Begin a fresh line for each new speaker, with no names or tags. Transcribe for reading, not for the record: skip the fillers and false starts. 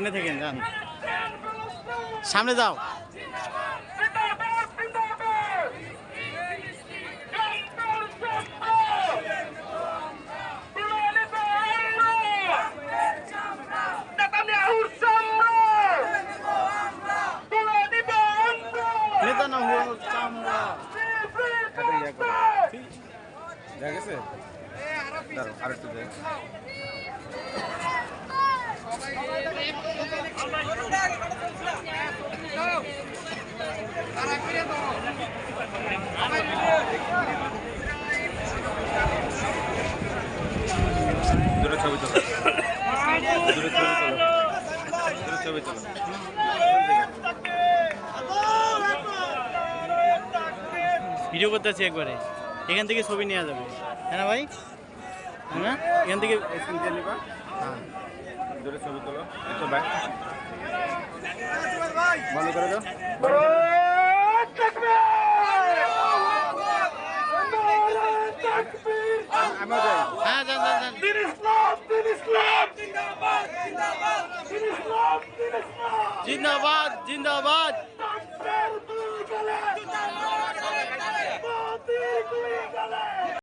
সামনে থেকে যান, সামনে যাও।
আরেকটু দেখ। দূরে ছবি তোলো, দূরে ছবি তোলো, দূরে ছবি তোলো।
ভিডিও করতেছি একবারে, এখান থেকে ছবি নেওয়া যাবে, হ্যাঁ না ভাই? হ্যাঁ না, এখান থেকে
হ্যাঁ, দূরে ছবি তোলো। একটু ব্যাক বন্ধ করে দাও।
হ্যাঁ, যান যান যান। জিন্দাবাদ জিন্দাবাদ।